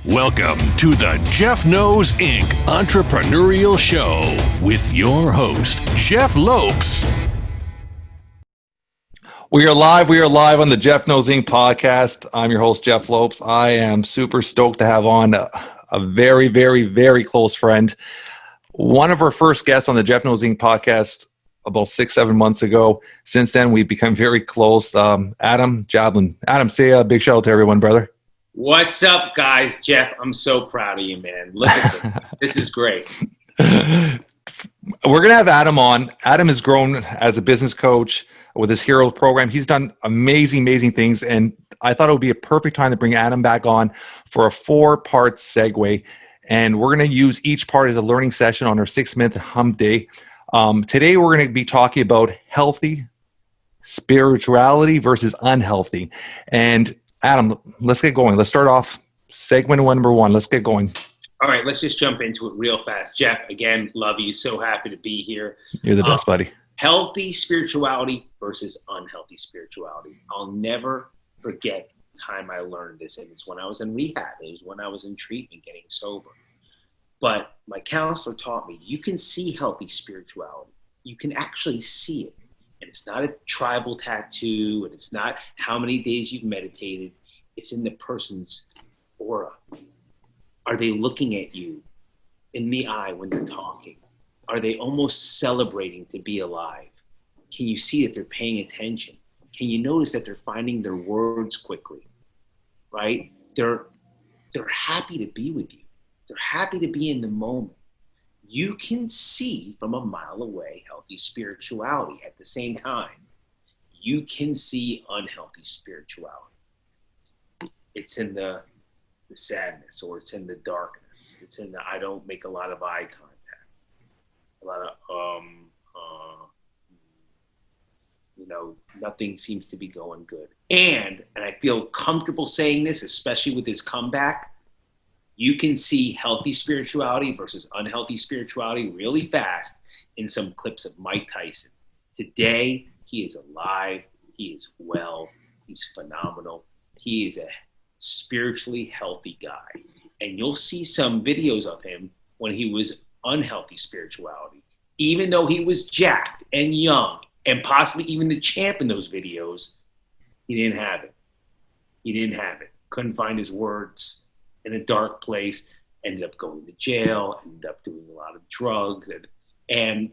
Welcome to the Jeff Knows Inc. Entrepreneurial Show with your host, Jeff Lopes. We are live on the Jeff Knows Inc. podcast. I'm your host, Jeff Lopes. I am super stoked to have on a very, very, very close friend. One of our first guests on the Jeff Knows Inc. podcast about 6-7 months ago. Since then, we've become very close. Adam Jablin. Adam, say a big shout out to everyone, brother. What's up, guys? Jeff, I'm so proud of you, man. Look at this. This is great. We're going to have Adam on. Adam has grown as a business coach with his Hero program. He's done amazing things, and I thought it would be a perfect time to bring Adam back on for a 4-part segue. And we're going to use each part as a learning session on our 6-month Hump Day. Today, we're going to be talking about healthy spirituality versus unhealthy. And Adam, let's get going. Let's start off segment number 1. Let's get going. All right, let's just jump into it real fast. Jeff, again, love you. So happy to be here. You're the best, buddy. Healthy spirituality versus unhealthy spirituality. I'll never forget the time I learned this. And it's when I was in rehab. It was when I was in treatment getting sober. But my counselor taught me, you can see healthy spirituality. You can actually see it. And it's not a tribal tattoo, and it's not how many days you've meditated. It's in the person's aura. Are they looking at you in the eye when they're talking? Are they almost celebrating to be alive? Can you see that they're paying attention? Can you notice that they're finding their words quickly, right? They're happy to be with you. They're happy to be in the moment. You can see from a mile away healthy spirituality. At the same time, you can see unhealthy spirituality. It's in the sadness, or it's in the darkness. It's in the I don't make a lot of eye contact. A lot of nothing seems to be going good. And I feel comfortable saying this, especially with his comeback. You can see healthy spirituality versus unhealthy spirituality really fast in some clips of Mike Tyson. Today, he is alive. He is well. He's phenomenal. He is a spiritually healthy guy. And you'll see some videos of him when he was unhealthy spirituality. Even though he was jacked and young and possibly even the champ in those videos, he didn't have it. He didn't have it. Couldn't find his words. In a dark place, ended up going to jail, ended up doing a lot of drugs, and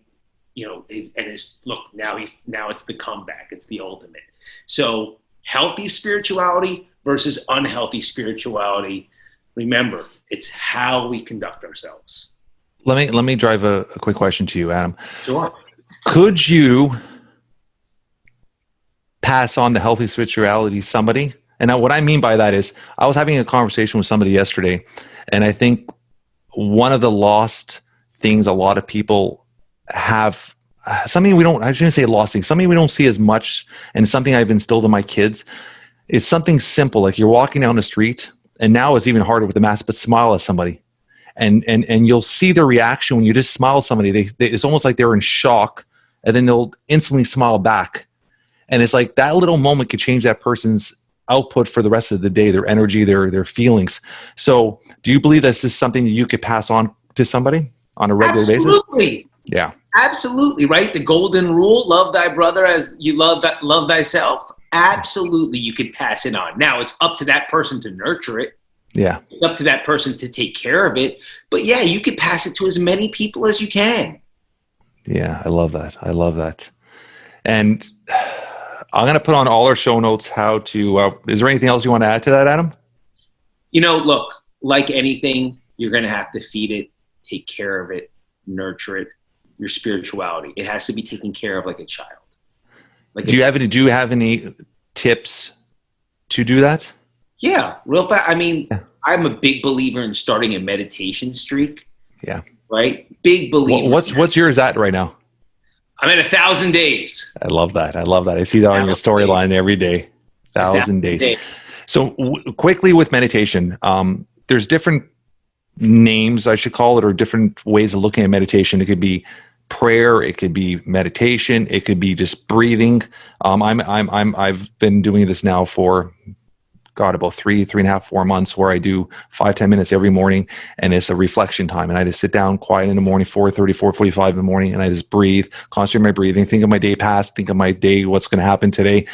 look, now it's the comeback, it's the ultimate. So healthy spirituality versus unhealthy spirituality. Remember, it's how we conduct ourselves. Let me drive a quick question to you, Adam. Sure. Could you pass on the healthy spirituality to somebody? And now what I mean by that is I was having a conversation with somebody yesterday, and I think one of the lost things a lot of people have, I shouldn't say lost things, something we don't see as much, and something I've instilled in my kids, is something simple. Like you're walking down the street, and now it's even harder with the mask, but smile at somebody. And you'll see their reaction when you just smile at somebody. It's almost like they're in shock, and then they'll instantly smile back. And it's like that little moment could change that person's output for the rest of the day, their energy, their feelings. So do you believe this is something that you could pass on to somebody on a regular basis? Absolutely. Yeah. Absolutely, right? The golden rule, love thy brother as you love thyself. Absolutely, you could pass it on. Now, it's up to that person to nurture it. Yeah. It's up to that person to take care of it. But yeah, you could pass it to as many people as you can. Yeah, I love that. And I'm going to put on all our show notes how to, is there anything else you want to add to that, Adam? Look, like anything, you're going to have to feed it, take care of it, nurture it. Your spirituality, it has to be taken care of like a child. Do you have any tips to do that? Yeah, real fast. I mean, I'm a big believer in starting a meditation streak. Yeah. Right? Big believer. What's yours at right now? I'm at 1,000 days. I love that. I see that on your storyline every day. 1,000 days. So quickly with meditation, there's different names, I should call it, or different ways of looking at meditation. It could be prayer, it could be meditation, it could be just breathing. I've been doing this now for about 3.5, 4 months where I do 5-10 minutes every morning, and it's a reflection time. And I just sit down quiet in the morning, 4:30, 4:45 in the morning, and I just breathe, concentrate my breathing, think of my day past, think of my day, what's going to happen today.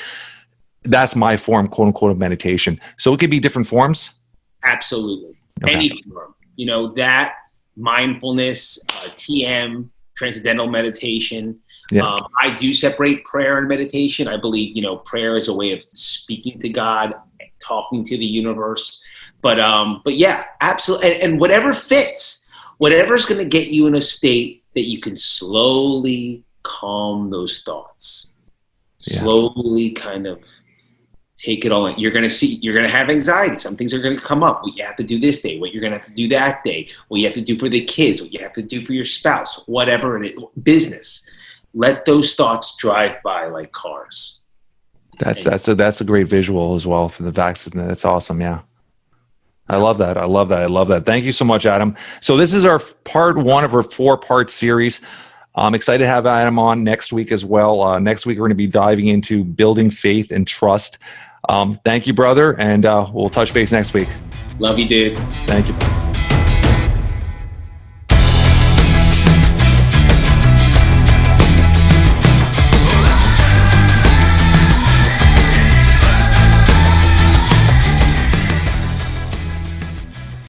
That's my form, quote unquote, of meditation. So it could be different forms. Absolutely. Okay. Any form, that mindfulness, TM, transcendental meditation. Yeah. I do separate prayer and meditation. I believe, prayer is a way of speaking to God, talking to the universe. But yeah, absolutely. And whatever fits, whatever's going to get you in a state that you can slowly calm those thoughts, slowly kind of take it all in. You're going to have anxiety. Some things are going to come up. What you have to do this day, what you're going to have to do that day, what you have to do for the kids, what you have to do for your spouse, whatever it is, business. Let those thoughts drive by like cars. That's a great visual as well for the vaccine. That's awesome. Yeah. I love that. Thank you so much, Adam. So this is our part 1 of our 4-part series. I'm excited to have Adam on next week as well. Next week, we're going to be diving into building faith and trust. Thank you, brother. And we'll touch base next week. Love you, dude. Thank you.